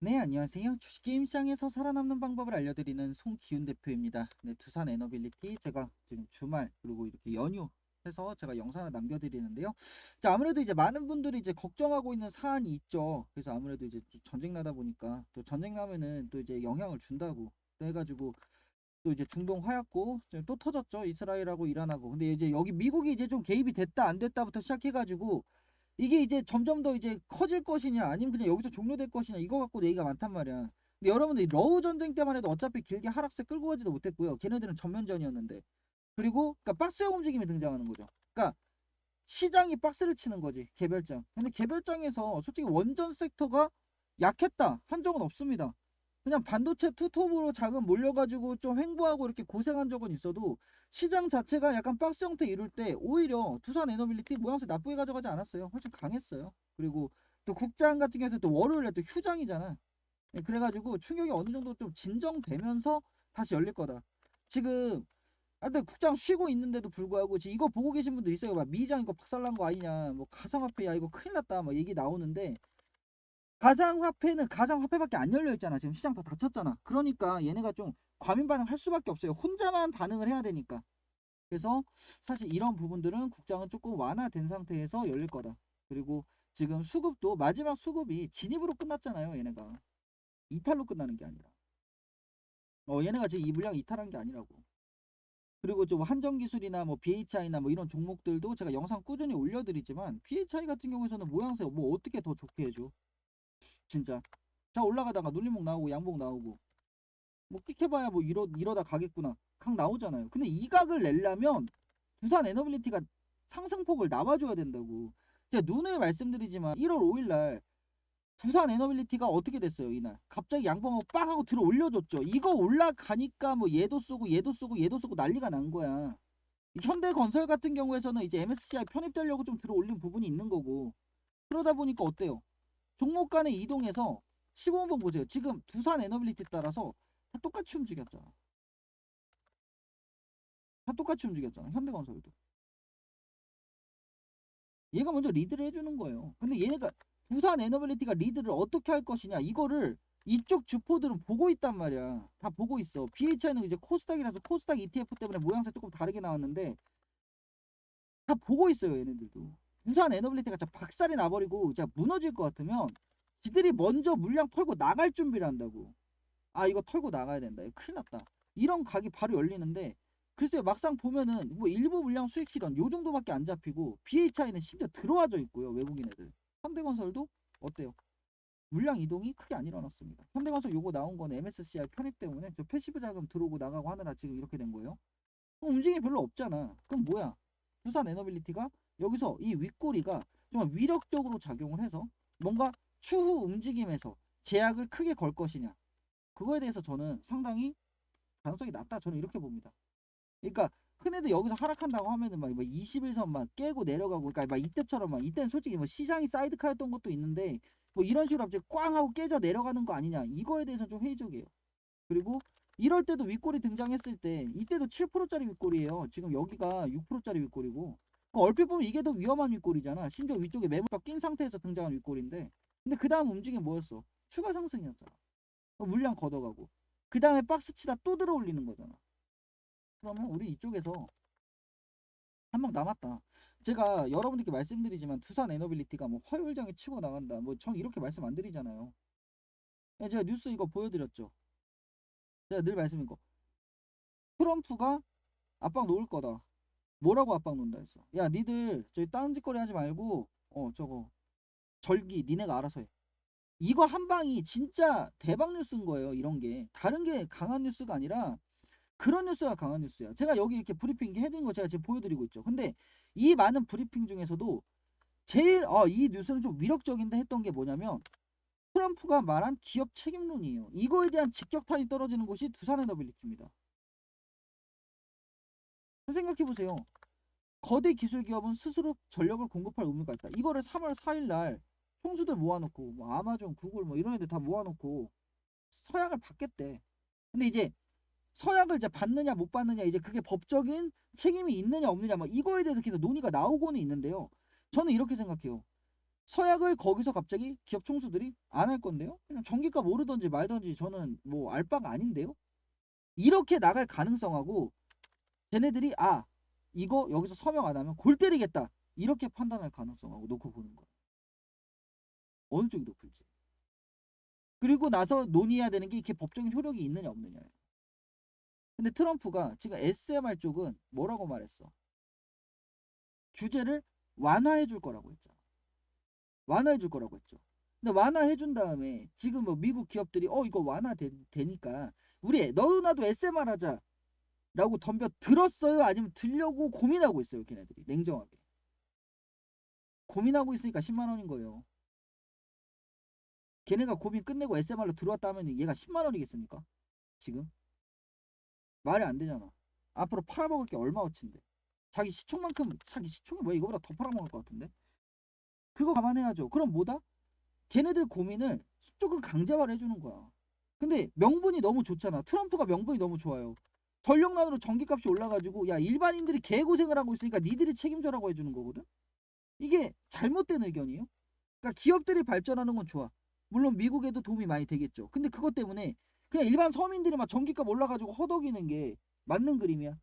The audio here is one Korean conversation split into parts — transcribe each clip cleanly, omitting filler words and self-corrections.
네, 안녕하세요. 주식게임 시장에서 살아남는 방법을 알려드리는 송기훈 대표입니다. 네, 두산 에너빌리티 제가 지금 주말 그리고 이렇게 연휴 해서 제가 영상을 남겨드리는데요. 자, 아무래도 이제 많은 분들이 이제 걱정하고 있는 사안이 있죠. 그래서 아무래도 이제 또 전쟁 나다 보니까 또 전쟁 나면은 또 이제 영향을 준다고 또 해가지고 또 이제 중동 화약고 지금 또 터졌죠. 이스라엘하고 이란하고. 근데 이제 여기 미국이 이제 좀 개입이 됐다 안 됐다부터 시작해가지고 이게 이제 점점 더 이제 커질 것이냐 아니면 그냥 여기서 종료될 것이냐 이거 갖고 얘기가 많단 말이야. 근데 여러분들 러우 전쟁 때만 해도 어차피 길게 하락세 끌고 가지도 못했고요. 걔네들은 전면전이었는데. 그리고 그러니까 박스형 움직임이 등장하는 거죠. 그러니까 시장이 박스를 치는 거지. 개별장. 근데 개별장에서 솔직히 원전 섹터가 약했다 한 적은 없습니다. 그냥 반도체 투톱으로 자금 몰려가지고 좀 횡보하고 이렇게 고생한 적은 있어도 시장 자체가 약간 박스 형태 이룰 때 오히려 두산 에너빌리티 모양새 나쁘게 가져가지 않았어요. 훨씬 강했어요. 그리고 또 국장 같은 경우에는 또 월요일에 또 휴장이잖아. 예, 그래가지고 충격이 어느 정도 좀 진정되면서 다시 열릴 거다. 지금 하여튼 국장 쉬고 있는데도 불구하고 지금 이거 보고 계신 분들 있어요. 막 미장 이거 박살난 거 아니냐, 뭐 가상화폐 야 이거 큰일 났다, 막 얘기 나오는데 가상화폐는 가상화폐밖에 안 열려 있잖아. 지금 시장 다 닫혔잖아. 그러니까 얘네가 좀 과민 반응할 수밖에 없어요. 혼자만 반응을 해야 되니까. 그래서 사실 이런 부분들은 국장은 조금 완화된 상태에서 열릴 거다. 그리고 지금 수급도 마지막 수급이 진입으로 끝났잖아요. 얘네가 이탈로 끝나는 게 아니라. 얘네가 지금 이 물량 이탈한 게 아니라고. 그리고 좀 한정기술이나 뭐 BHI나 뭐 이런 종목들도 제가 영상 꾸준히 올려드리지만 BHI 같은 경우에서는 모양새 뭐 어떻게 더 좋게 해줘? 진짜. 자, 올라가다가 눌림목 나오고 양봉 나오고 뭐 끽해봐야 뭐 이러다 가겠구나 각 나오잖아요. 근데 이 각을 내려면 두산 에너빌리티가 상승폭을 나와줘야 된다고. 제가 누누이 말씀드리지만 1월 5일날 두산 에너빌리티가 어떻게 됐어요? 이날 갑자기 양봉하고 빵 하고 들어 올려줬죠. 이거 올라가니까 뭐 얘도 쏘고 얘도 쏘고 얘도 쏘고 난리가 난 거야. 현대건설 같은 경우에서는 이제 MSCI 편입되려고 좀 들어 올린 부분이 있는 거고, 그러다 보니까 어때요? 종목 간의 이동에서 15분 보세요. 지금 두산 에너빌리티 따라서 다 똑같이 움직였잖아. 다 똑같이 움직였잖아. 현대건설도. 얘가 먼저 리드를 해주는 거예요. 근데 얘네가 두산 에너빌리티가 리드를 어떻게 할 것이냐 이거를 이쪽 주포들은 보고 있단 말이야. 다 보고 있어. BHI는 이제 코스닥이라서 코스닥 ETF 때문에 모양새 조금 다르게 나왔는데 다 보고 있어요. 얘네들도. 두산 에너빌리티가 진짜 박살이 나버리고 진짜 무너질 것 같으면 지들이 먼저 물량 털고 나갈 준비를 한다고. 아 이거 털고 나가야 된다. 이거 큰일 났다. 이런 각이 바로 열리는데 글쎄요 막상 보면은 뭐 일부 물량 수익 실현 요 정도밖에 안 잡히고 BHI는 심지어 들어와져 있고요. 외국인 애들. 현대건설도 어때요? 물량 이동이 크게 안 일어났습니다. 현대건설 요거 나온 건 MSCI 편입 때문에 저 패시브 자금 들어오고 나가고 하느라 지금 이렇게 된 거예요. 움직임이 별로 없잖아. 그럼 뭐야? 두산 에너빌리티가 여기서 이 윗꼬리가 정말 위력적으로 작용을 해서 뭔가 추후 움직임에서 제약을 크게 걸 것이냐. 그거에 대해서 저는 상당히 가능성이 낮다. 저는 이렇게 봅니다. 그러니까 흔히들 여기서 하락한다고 하면은 막 21선 막 깨고 내려가고 그러니까 막 이때처럼 막 이때는 솔직히 뭐 시장이 사이드카였던 것도 있는데 뭐 이런 식으로 갑자기 꽝 하고 깨져 내려가는 거 아니냐. 이거에 대해서 좀 회의적이에요. 그리고 이럴 때도 윗골이 등장했을 때 이때도 7%짜리 윗골이에요. 지금 여기가 6%짜리 윗골이고 얼핏 보면 이게 더 위험한 윗골이잖아. 심지어 위쪽에 매물박 낀 상태에서 등장한 윗골인데 근데 그 다음 움직임 뭐였어? 추가 상승이었잖아. 물량 걷어가고 그 다음에 박스 치다 또 들어 올리는 거잖아. 그러면 우리 이쪽에서 한 방 남았다. 제가 여러분들께 말씀드리지만 두산 에너빌리티가 뭐 화요일장에 치고 나간다. 뭐 전 이렇게 말씀 안 드리잖아요. 제가 뉴스 이거 보여드렸죠. 제가 늘 말씀인 거. 트럼프가 압박 놓을 거다. 뭐라고 압박 논다 했어. 야 니들 저기 딴짓거리 하지 말고 저거 절기 니네가 알아서 해. 이거 한 방이 진짜 대박 뉴스인 거예요. 이런 게 다른 게 강한 뉴스가 아니라 그런 뉴스가 강한 뉴스야. 제가 여기 이렇게 브리핑 해드린 거 제가 지금 보여드리고 있죠. 근데 이 많은 브리핑 중에서도 제일 이 뉴스는 좀 위력적인데 했던 게 뭐냐면 트럼프가 말한 기업 책임론이에요. 이거에 대한 직격탄이 떨어지는 곳이 두산에너빌리티입니다. 생각해보세요. 거대 기술 기업은 스스로 전력을 공급할 의무가 있다. 이거를 3월 4일 날 총수들 모아놓고 뭐 아마존, 구글 뭐 이런 애들 다 모아놓고 서약을 받겠대. 근데 이제 서약을 이제 받느냐 못 받느냐 이제 그게 법적인 책임이 있느냐 없느냐 뭐 이거에 대해서 계속 논의가 나오고는 있는데요. 저는 이렇게 생각해요. 서약을 거기서 갑자기 기업 총수들이 안 할 건데요? 그냥 전기값 오르든지 말든지 저는 뭐 알 바가 아닌데요? 이렇게 나갈 가능성하고 쟤네들이 이거 여기서 서명 안 하면 골 때리겠다 이렇게 판단할 가능성하고 놓고 보는 거예요. 어느 쪽이 높을지. 그리고 나서 논의해야 되는 게 이게 법적인 효력이 있느냐 없느냐예요. 근데 트럼프가 지금 SMR 쪽은 뭐라고 말했어? 규제를 완화해 줄 거라고 했잖아. 완화해 줄 거라고 했죠. 근데 완화해 준 다음에 지금 뭐 미국 기업들이 이거 완화되니까 우리 너도 나도 SMR 하자 라고 덤벼 들었어요? 아니면 들려고 고민하고 있어요, 걔네들이. 냉정하게. 고민하고 있으니까 10만 원인 거예요. 걔네가 고민 끝내고 SMR로 들어왔다 하면 얘가 10만 원이겠습니까? 지금? 말이 안 되잖아. 앞으로 팔아먹을 게 얼마어치인데. 자기 시총이 뭐야? 이거보다 더 팔아먹을 것 같은데? 그거 감안해야죠. 그럼 뭐다? 걔네들 고민을 조금 강제화를 해주는 거야. 근데 명분이 너무 좋잖아. 트럼프가 명분이 너무 좋아요. 전력난으로 전기값이 올라가지고 야 일반인들이 개고생을 하고 있으니까 니들이 책임져라고 해주는 거거든. 이게 잘못된 의견이에요. 그러니까 기업들이 발전하는 건 좋아. 물론 미국에도 도움이 많이 되겠죠. 근데 그것 때문에 그냥 일반 서민들이 막 전기값 올라가지고 허덕이는 게 맞는 그림이야?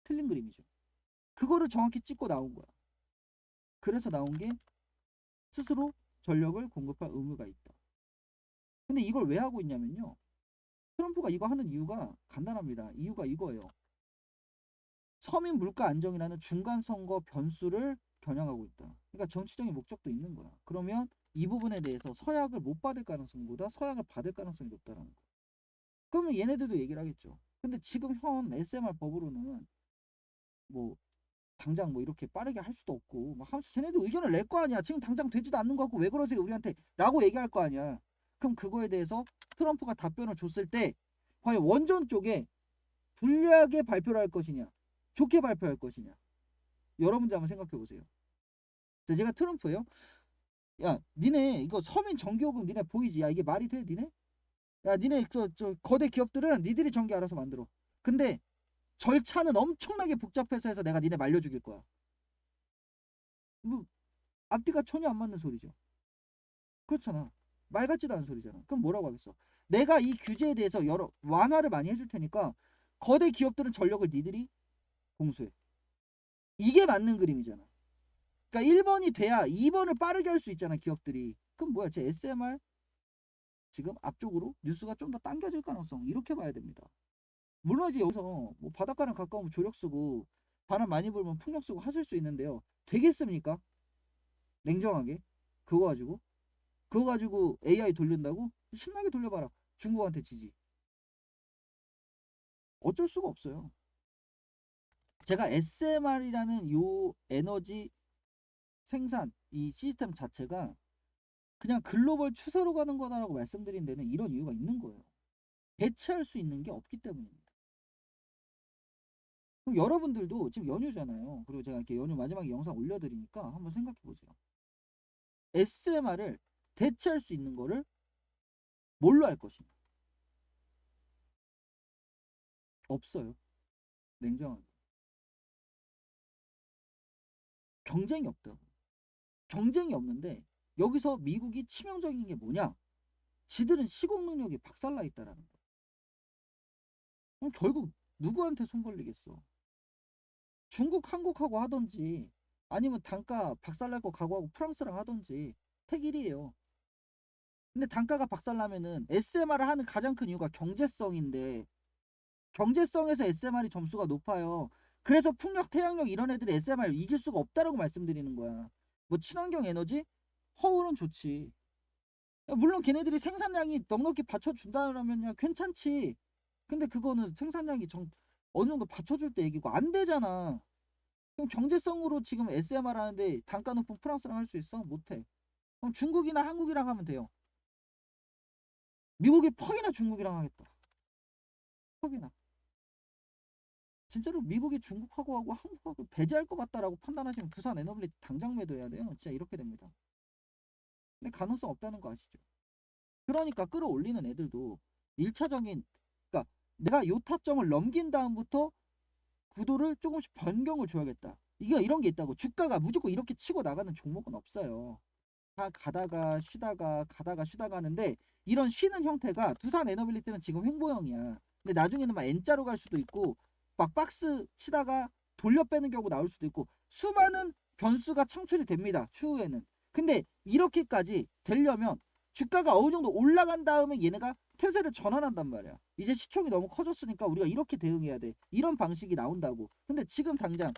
틀린 그림이죠. 그거를 정확히 찍고 나온 거야. 그래서 나온 게 스스로 전력을 공급할 의무가 있다. 근데 이걸 왜 하고 있냐면요. 트럼프가 이거 하는 이유가 간단합니다. 이유가 이거예요. 서민 물가 안정이라는 중간 선거 변수를 겨냥하고 있다. 그러니까 정치적인 목적도 있는 거야. 그러면 이 부분에 대해서 서약을 못 받을 가능성보다 서약을 받을 가능성이 높다라는 거야. 그러면 얘네들도 얘기를 하겠죠. 근데 지금 현 SMR 법으로는 뭐 당장 뭐 이렇게 빠르게 할 수도 없고 막 하면서 쟤네도 의견을 낼 거 아니야. 지금 당장 되지도 않는 거 같고 왜 그러세요 우리한테 라고 얘기할 거 아니야. 그럼 그거에 대해서 트럼프가 답변을 줬을 때 과연 원전 쪽에 불리하게 발표를 할 것이냐 좋게 발표할 것이냐 여러분들 한번 생각해 보세요. 자, 제가 트럼프예요. 야 니네 이거 서민 전기요금 니네 보이지? 야 이게 말이 돼 니네? 야 니네 저 거대 기업들은 니들이 전기 알아서 만들어. 근데 절차는 엄청나게 복잡해서 해서 내가 니네 말려 죽일 거야. 뭐 앞뒤가 전혀 안 맞는 소리죠. 그렇잖아. 말 같지도 않은 소리잖아. 그럼 뭐라고 하겠어? 내가 이 규제에 대해서 여러 완화를 많이 해줄 테니까 거대 기업들은 전력을 니들이 공수해. 이게 맞는 그림이잖아. 그러니까 1번이 돼야 2번을 빠르게 할 수 있잖아 기업들이. 그럼 뭐야 제 SMR 지금 앞쪽으로 뉴스가 좀 더 당겨질 가능성 이렇게 봐야 됩니다. 물론 이제 여기서 뭐 바닷가랑 가까우면 조력 쓰고 바람 많이 불면 풍력 쓰고 하실 수 있는데요. 되겠습니까? 냉정하게 그거 가지고 AI 돌린다고? 신나게 돌려봐라. 중국한테 지지. 어쩔 수가 없어요. 제가 SMR이라는 요 에너지 생산 이 시스템 자체가 그냥 글로벌 추세로 가는 거다라고 말씀드린 데는 이런 이유가 있는 거예요. 대체할 수 있는 게 없기 때문입니다. 그럼 여러분들도 지금 연휴잖아요. 그리고 제가 이렇게 연휴 마지막에 영상 올려드리니까 한번 생각해 보세요. SMR을 대체할 수 있는 거를 뭘로 할 것이냐? 없어요. 냉정하게. 경쟁이 없다고. 경쟁이 없는데 여기서 미국이 치명적인 게 뭐냐? 지들은 시공 능력이 박살나 있다라는 거야. 그럼 결국 누구한테 손 벌리겠어? 중국, 한국하고 하던지 아니면 단가 박살날 거 각오하고 프랑스랑 하던지 택일이에요. 근데 단가가 박살나면은 SMR을 하는 가장 큰 이유가 경제성인데 경제성에서 SMR이 점수가 높아요. 그래서 풍력, 태양력 이런 애들이 SMR 이길 수가 없다라고 말씀드리는 거야. 뭐 친환경 에너지? 허울은 좋지. 물론 걔네들이 생산량이 넉넉히 받쳐준다면 괜찮지. 근데 그거는 생산량이 어느 정도 받쳐줄 때 얘기고 안 되잖아. 그럼 경제성으로 지금 SMR 하는데 단가 높은 프랑스랑 할 수 있어? 못해. 그럼 중국이나 한국이랑 하면 돼요. 미국이 퍽이나 중국이랑 하겠다. 퍽이나. 진짜로 미국이 중국하고 하고 한국하고 배제할 것 같다라고 판단하시면 부산 에너블리 당장 매도해야 돼요. 진짜 이렇게 됩니다. 근데 가능성 없다는 거 아시죠? 그러니까 끌어올리는 애들도 1차적인 그러니까 내가 요 타점을 넘긴 다음부터 구도를 조금씩 변경을 줘야겠다. 이게 이런 게 있다고. 주가가 무조건 이렇게 치고 나가는 종목은 없어요. 다 가다가 쉬다가 가다가 쉬다가 하는데, 이런 쉬는 형태가 두산 에너빌리티는 지금 횡보형이야. 근데 나중에는 막 N자로 갈 수도 있고 막 박스 치다가 돌려 빼는 경우 나올 수도 있고 수많은 변수가 창출이 됩니다, 추후에는. 근데 이렇게까지 되려면 주가가 어느 정도 올라간 다음에 얘네가 태세를 전환한단 말이야. 이제 시총이 너무 커졌으니까 우리가 이렇게 대응해야 돼, 이런 방식이 나온다고. 근데 지금 당장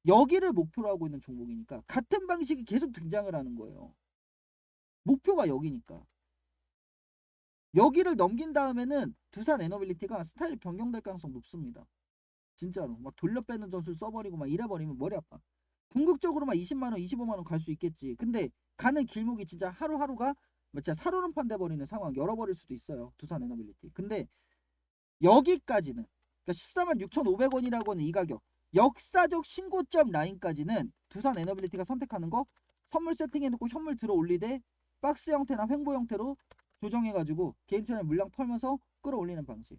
여기를 목표로 하고 있는 종목이니까 같은 방식이 계속 등장을 하는 거예요. 목표가 여기니까. 여기를 넘긴 다음에는 두산 에너빌리티가 스타일이 변경될 가능성 높습니다. 진짜로 막 돌려 빼는 전술 써버리고 막 이래버리면 머리 아파. 궁극적으로 막 20만원 25만원 갈 수 있겠지. 근데 가는 길목이 진짜 하루하루가 진짜 살얼음판 돼버리는 상황 열어버릴 수도 있어요, 두산 에너빌리티. 근데 여기까지는, 그러니까 14만 6,500원이라고 하는 이 가격, 역사적 신고점 라인까지는 두산 에너빌리티가 선택하는 거, 선물 세팅해놓고 현물 들어 올리되 박스 형태나 횡보 형태로 조정해가지고 개인 투자에 물량 털면서 끌어올리는 방식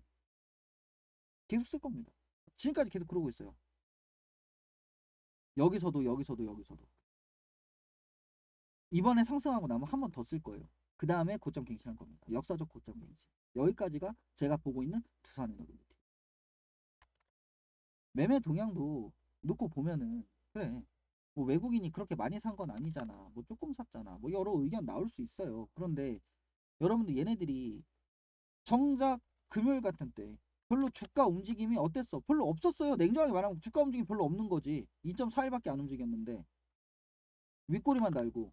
계속 쓸 겁니다. 지금까지 계속 그러고 있어요. 여기서도 여기서도 여기서도. 이번에 상승하고 나면 한 번 더 쓸 거예요. 그 다음에 고점 갱신할 겁니다. 역사적 고점 갱신. 여기까지가 제가 보고 있는 두산 에너빌리티. 매매 동향도 놓고 보면은, 그래, 뭐 외국인이 그렇게 많이 산 건 아니잖아, 뭐 조금 샀잖아, 뭐 여러 의견 나올 수 있어요. 그런데 여러분들 얘네들이 정작 금요일 같은 때 별로 주가 움직임이 어땠어? 별로 없었어요. 냉정하게 말하면 주가 움직임 별로 없는 거지. 2.41밖에 안 움직였는데 윗꼬리만 달고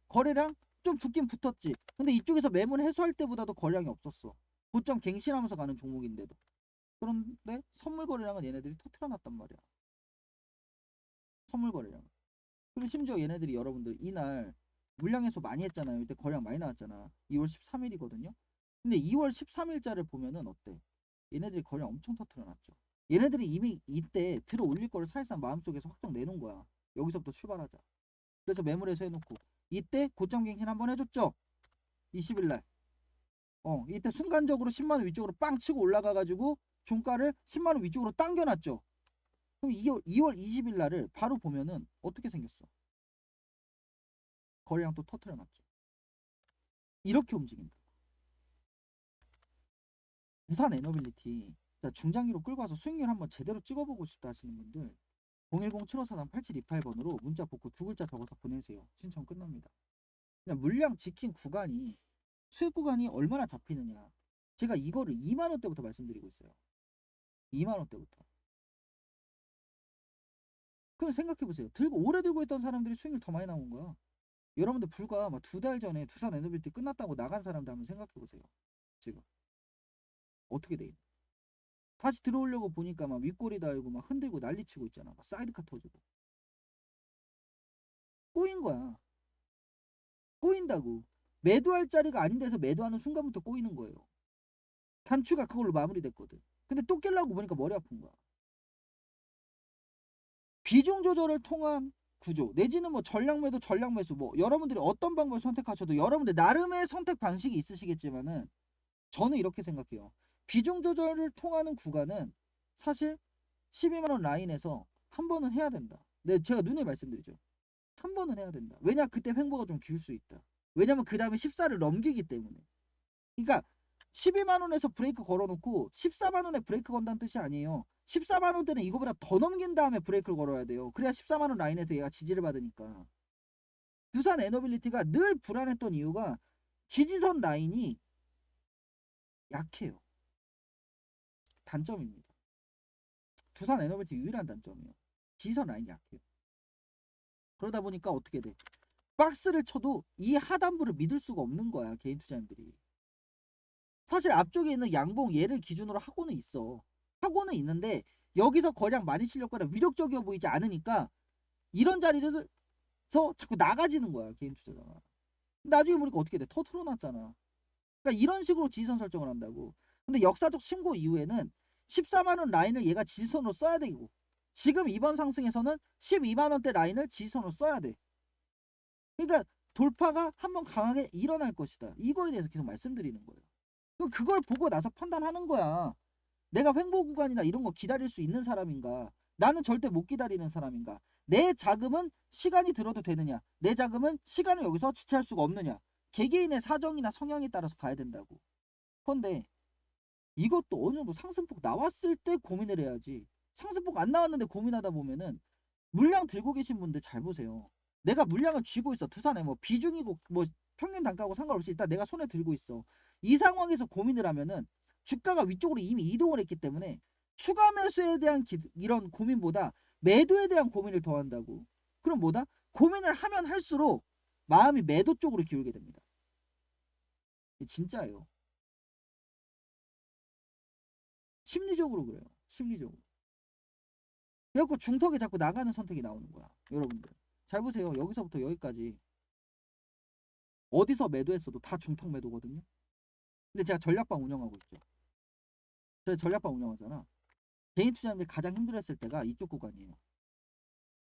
거래량 좀 붙긴 붙었지. 근데 이쪽에서 매물 해소할 때보다도 거래량이 없었어. 고점 갱신하면서 가는 종목인데도. 그런데 선물 거래량은 얘네들이 터트려놨단 말이야. 선물 거래량. 그리고 심지어 얘네들이, 여러분들 이날 물량 해소 많이 했잖아요. 이때 거래량 많이 나왔잖아. 2월 13일이거든요. 근데 2월 13일자를 보면은 어때? 얘네들이 거래량 엄청 터트려놨죠. 얘네들이 이미 이때 들어 올릴 거를 사실상 마음속에서 확정 내놓은 거야. 여기서부터 출발하자. 그래서 매물 해소 해놓고 이때 고점 갱신 한번 해줬죠. 20일날. 이때 순간적으로 10만원 위쪽으로 빵 치고 올라가가지고 종가를 10만원 위쪽으로 당겨놨죠. 그럼 2월 20일날을 바로 보면은 어떻게 생겼어? 거래량 또 터트려놨죠. 이렇게 움직인다. 부산 에너빌리티 중장기로 끌고 와서 수익률 한번 제대로 찍어보고 싶다 하시는 분들 010-7543-8728번으로 문자 복구 두 글자 적어서 보내세요. 신청 끝납니다. 그냥 물량 지킨 구간이, 수익 구간이 얼마나 잡히느냐, 제가 이거를 2만원대부터 말씀드리고 있어요. 2만원대부터. 그럼 생각해보세요. 오래 들고 있던 사람들이 수익률 더 많이 나온 거야. 여러분들 불과 막 2달 전에 두산 에너빌리티 끝났다고 나간 사람들 한번 생각해보세요. 지금 어떻게 돼 있나. 다시 들어오려고 보니까 막 윗꼬리 달고 막 흔들고 난리치고 있잖아. 막 사이드카 터지고. 꼬인 거야. 꼬인다고. 매도할 자리가 아닌 데서 매도하는 순간부터 꼬이는 거예요. 단추가 그걸로 마무리됐거든. 근데 또 깰라고 보니까 머리 아픈 거야. 비중 조절을 통한 구조 내지는 뭐 전량 매도 전량 매수, 뭐 여러분들이 어떤 방법을 선택하셔도 여러분들 나름의 선택 방식이 있으시겠지만은 저는 이렇게 생각해요. 비중 조절을 통하는 구간은 사실 12만원 라인에서 한 번은 해야 된다. 네, 제가 눈에 말씀드리죠. 한 번은 해야 된다. 왜냐, 그때 횡보가 좀 길 수 있다. 왜냐면 그 다음에 14를 넘기기 때문에. 그러니까 12만원에서 브레이크 걸어놓고 14만원에 브레이크 건다는 뜻이 아니에요. 14만원대는 이거보다 더 넘긴 다음에 브레이크를 걸어야 돼요. 그래야 14만원 라인에서 얘가 지지를 받으니까. 두산 에너빌리티가 늘 불안했던 이유가 지지선 라인이 약해요. 단점입니다. 두산 에너빌리티 유일한 단점이에요. 지지선 라인이 약해요. 그러다 보니까 어떻게 돼? 박스를 쳐도 이 하단부를 믿을 수가 없는 거야, 개인 투자인들이. 사실 앞쪽에 있는 양봉 얘를 기준으로 하고는 있어. 하고는 있는데 여기서 거량 많이 실렸거나 위력적이어 보이지 않으니까 이런 자리에서 자꾸 나가지는 거야, 개인 투자자가. 나중에 보니까 어떻게 돼? 터트려놨잖아. 그러니까 이런 식으로 지지선 설정을 한다고. 근데 역사적 신고 이후에는 14만원 라인을 얘가 지지선으로 써야 되고, 지금 이번 상승에서는 12만원대 라인을 지지선으로 써야 돼. 그러니까 돌파가 한번 강하게 일어날 것이다. 이거에 대해서 계속 말씀드리는 거예요. 그걸 보고 나서 판단하는 거야. 내가 횡보 구간이나 이런 거 기다릴 수 있는 사람인가, 나는 절대 못 기다리는 사람인가? 내 자금은 시간이 들어도 되느냐? 내 자금은 시간을 여기서 지체할 수가 없느냐? 개개인의 사정이나 성향에 따라서 가야 된다고. 그런데 이것도 어느 정도 상승폭 나왔을 때 고민을 해야지. 상승폭 안 나왔는데 고민하다 보면은 물량 들고 계신 분들 잘 보세요. 내가 물량을 쥐고 있어. 두산에 뭐 비중이고 뭐 평균 단가하고 상관없이 일단 내가 손에 들고 있어. 이 상황에서 고민을 하면은 주가가 위쪽으로 이미 이동을 했기 때문에 추가 매수에 대한 이런 고민보다 매도에 대한 고민을 더 한다고. 그럼 뭐다? 고민을 하면 할수록 마음이 매도 쪽으로 기울게 됩니다. 진짜예요. 심리적으로 그래요. 심리적으로. 그래갖고 중턱에 자꾸 나가는 선택이 나오는 거야. 여러분들. 잘 보세요. 여기서부터 여기까지 어디서 매도했어도 다 중턱 매도거든요. 근데 제가 전략방 운영하고 있죠. 제가 전략방 운영하잖아. 개인 투자자들이 가장 힘들었을 때가 이쪽 구간이에요.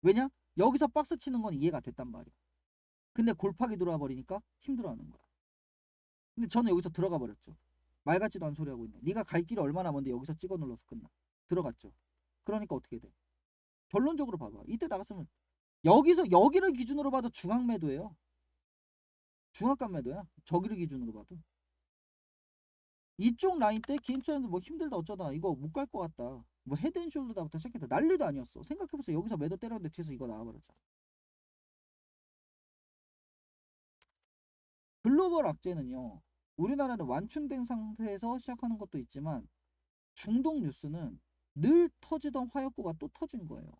왜냐? 여기서 박스 치는 건 이해가 됐단 말이야. 근데 골팍이 들어와 버리니까 힘들어하는 거야. 근데 저는 여기서 들어가 버렸죠. 말 같지도 않은 소리 하고 있네. 네가 갈 길이 얼마나 먼데 여기서 찍어 눌러서 끝나. 들어갔죠. 그러니까 어떻게 돼? 결론적으로 봐봐. 이때 나갔으면 여기서 여기를 기준으로 봐도 중앙 매도예요. 중앙값 매도야. 저기를 기준으로 봐도. 이쪽 라인 때 개인 투자자들 뭐 힘들다 어쩌다 이거 못 갈 것 같다. 뭐 헤드앤숄더다부터 시작했다. 난리도 아니었어. 생각해보세요. 여기서 매도 때렸는데 뒤에서 이거 나와버렸잖아. 글로벌 악재는요. 우리나라는 완충된 상태에서 시작하는 것도 있지만 중동 뉴스는 늘 터지던 화약고가 또 터진 거예요.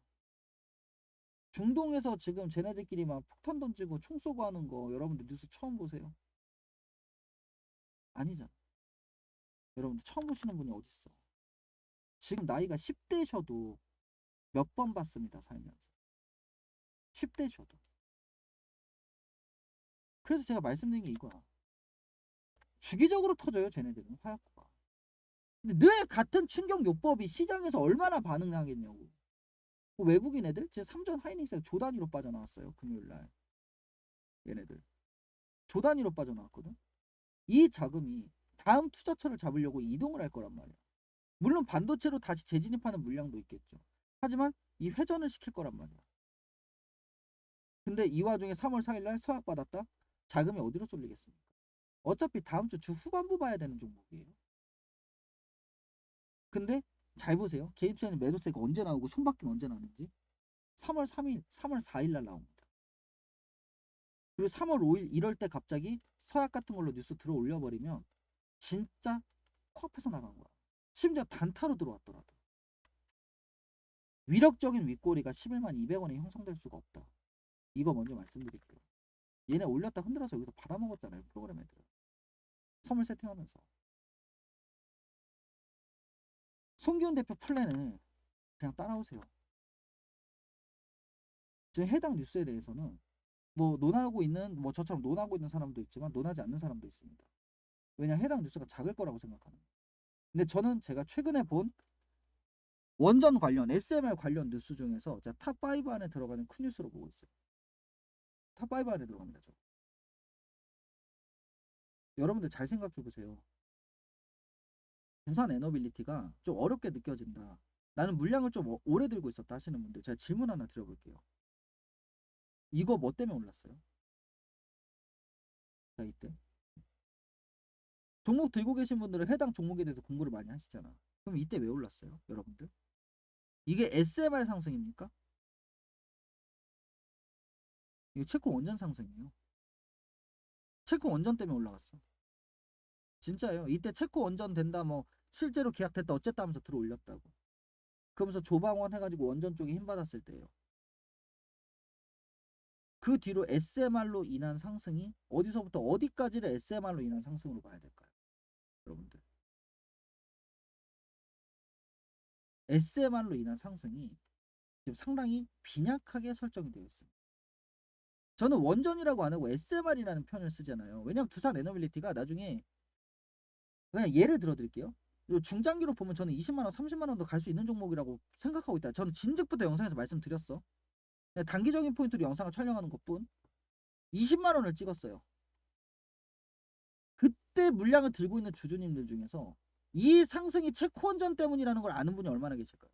중동에서 지금 쟤네들끼리 막 폭탄 던지고 총 쏘고 하는 거 여러분들 뉴스 처음 보세요? 아니잖아. 여러분들 처음 보시는 분이 어딨어. 지금 나이가 10대셔도 몇 번 봤습니다. 살면서. 10대셔도. 그래서 제가 말씀드린 게 이거야. 주기적으로 터져요. 쟤네들은 화약고가. 근데 늘 같은 충격요법이 시장에서 얼마나 반응하겠냐고. 외국인 애들? 제 3전 하이닉스가 조 단위로 빠져나왔어요. 금요일날. 얘네들. 조 단위로 빠져나왔거든. 이 자금이 다음 투자처를 잡으려고 이동을 할 거란 말이야. 물론 반도체로 다시 재진입하는 물량도 있겠죠. 하지만 이 회전을 시킬 거란 말이야. 근데 이 와중에 3월 4일날 서약받았다? 자금이 어디로 쏠리겠습니까? 어차피 다음 주 후반부 봐야 되는 종목이에요. 근데 잘 보세요. 개인 투자는 매도세가 언제 나오고 손바퀴는 언제 나는지. 3월 3일, 3월 4일날 나옵니다. 그리고 3월 5일 이럴 때 갑자기 서약 같은 걸로 뉴스 들어 올려버리면 진짜 코앞에서 나간 거야. 심지어 단타로 들어왔더라도. 위력적인 윗꼬리가 11만 200원에 형성될 수가 없다. 이거 먼저 말씀드릴게요. 얘네 올렸다 흔들어서 여기서 받아먹었잖아요. 프로그램 애들. 선물 세팅하면서. 송기훈 대표 플랜을 그냥 따라오세요. 지금 해당 뉴스에 대해서는 뭐 논하고 있는 뭐 저처럼 논하고 있는 사람도 있지만 논하지 않는 사람도 있습니다. 왜냐 해당 뉴스가 작을 거라고 생각하는 거예요. 근데 저는 제가 최근에 본 원전 관련 SMR 관련 뉴스 중에서 탑5 안에 들어가는 큰 뉴스로 보고 있어요. 탑5 안에 들어갑니다. 저. 여러분들 잘 생각해 보세요. 부산 에너빌리티가 좀 어렵게 느껴진다. 나는 물량을 좀 오래 들고 있었다 하시는 분들 제가 질문 하나 드려볼게요. 이거 뭐 때문에 올랐어요? 자 이때 종목 들고 계신 분들은 해당 종목에 대해서 공부를 많이 하시잖아. 그럼 이때 왜 올랐어요? 여러분들? 이게 SMR 상승입니까? 이게 체코 원전 상승이에요. 체코 원전 때문에 올라갔어. 진짜예요. 이때 체코 원전 된다 뭐 실제로 계약됐다 어쨌다 하면서 들어 올렸다고. 그러면서 조방원 해가지고 원전 쪽에 힘 받았을 때예요. 그 뒤로 SMR로 인한 상승이 어디서부터 어디까지를 SMR로 인한 상승으로 봐야 될까요? 여러분들. SMR로 인한 상승이 지금 상당히 빈약하게 설정이 되어 있습니다. 저는 원전이라고 안 하고 SMR이라는 표현을 쓰잖아요. 왜냐하면 두산 에너빌리티가 나중에 그냥 예를 들어 드릴게요. 중장기로 보면 저는 20만원, 30만원도 갈 수 있는 종목이라고 생각하고 있다. 저는 진즉부터 영상에서 말씀드렸어. 단기적인 포인트로 영상을 촬영하는 것뿐 20만원을 찍었어요. 그때 물량을 들고 있는 주주님들 중에서 이 상승이 체코원전 때문이라는 걸 아는 분이 얼마나 계실까요?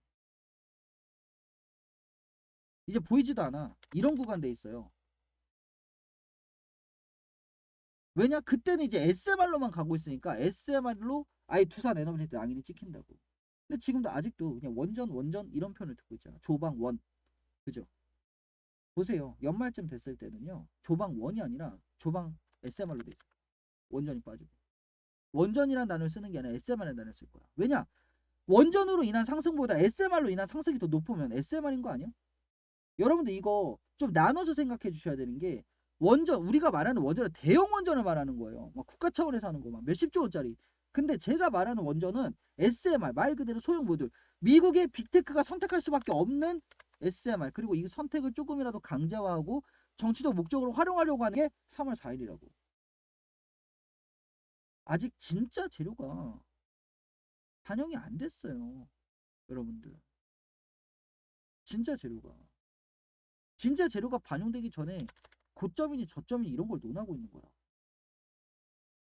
이제 보이지도 않아. 이런 구간 돼 있어요. 왜냐? 그때는 이제 SMR로만 가고 있으니까 SMR로 아예 두산 에너빌리티 낭인이 찍힌다고. 근데 지금도 아직도 그냥 원전 이런 표현을 듣고 있잖아. 조방 원. 그죠? 보세요. 연말쯤 됐을 때는요. 조방 원이 아니라 조방 SMR로 돼 있어. 원전이 빠지고. 원전이라는 단어를 쓰는 게 아니라 SMR이라는 단어를 쓸 거야. 왜냐? 원전으로 인한 상승보다 SMR로 인한 상승이 더 높으면 SMR인 거 아니야? 여러분들 이거 좀 나눠서 생각해 주셔야 되는 게 원전 우리가 말하는 원전은 대형 원전을 말하는 거예요. 막 국가 차원에서 하는 거 막 몇십조 원짜리. 근데 제가 말하는 원전은 SMR 말 그대로 소형 모듈. 미국의 빅테크가 선택할 수밖에 없는 SMR 그리고 이 선택을 조금이라도 강제화하고 정치적 목적으로 활용하려고 하는 게 3월 4일이라고. 아직 진짜 재료가 반영이 안 됐어요. 여러분들. 진짜 재료가. 진짜 재료가 반영되기 전에 고점이니 저점이니 이런 걸 논하고 있는 거야.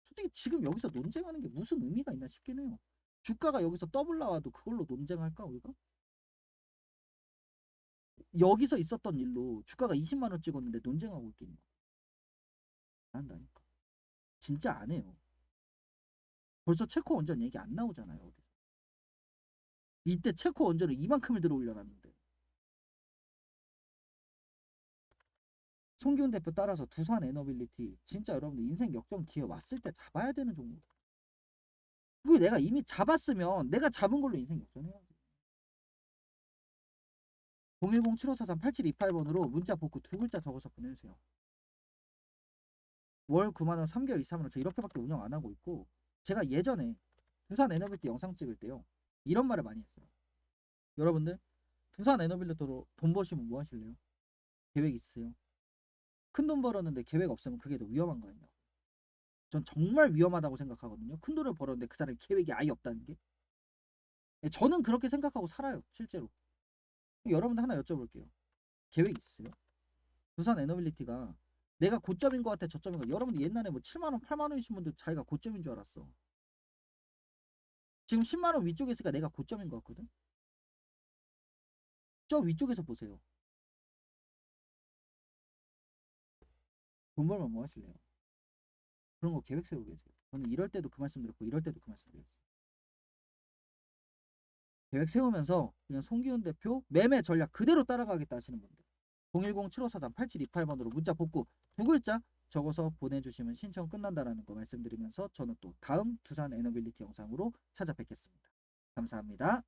솔직히 지금 여기서 논쟁하는 게 무슨 의미가 있나 싶긴 해요. 주가가 여기서 더블 나와도 그걸로 논쟁할까 우리가? 여기서 있었던 일로 주가가 20만 원 찍었는데 논쟁하고 있겠냐? 안 한다니까. 진짜 안 해요. 벌써 체코 원전 얘기 안 나오잖아요. 어디서. 이때 체코 원전을 이만큼을 들어 올려놨는데. 송기훈 대표 따라서 두산 에너빌리티 진짜 여러분들 인생 역전 기회 왔을 때 잡아야 되는 종목. 그거 내가 이미 잡았으면 내가 잡은 걸로 인생 역전해야지. 010-7543-8728번으로 문자 복구 두 글자 적어서 보내주세요. 월 9만원 3개월 이상으로 저 이렇게밖에 운영 안 하고 있고 제가 예전에 두산 에너빌리티 영상 찍을 때요 이런 말을 많이 했어요. 여러분들 두산 에너빌리티로 돈 버시면 뭐 하실래요? 계획 있으세요? 큰 돈 벌었는데 계획 없으면 그게 더 위험한 거 아니냐. 전 정말 위험하다고 생각하거든요. 큰 돈을 벌었는데 그 사람이 계획이 아예 없다는 게. 저는 그렇게 생각하고 살아요. 실제로. 여러분들 하나 여쭤볼게요. 계획 있으세요? 두산 에너빌리티가 내가 고점인 것 같아 저점인 것 같아. 여러분들 옛날에 뭐 7만원 8만원이신 분들 자기가 고점인 줄 알았어. 지금 10만원 위쪽에 있으니까 내가 고점인 것 같거든. 저 위쪽에서 보세요. 돈 벌면 뭐 하실래요? 그런 거 계획 세우고 계세요. 저는 이럴 때도 그 말씀 드렸고 이럴 때도 그 말씀 드렸어요. 계획 세우면서 그냥 송기훈 대표 매매 전략 그대로 따라가겠다 하시는 분들 010-7543-8728번으로 문자 복구 두 글자 적어서 보내주시면 신청 끝난다라는 거 말씀드리면서 저는 또 다음 두산 에너빌리티 영상으로 찾아뵙겠습니다. 감사합니다.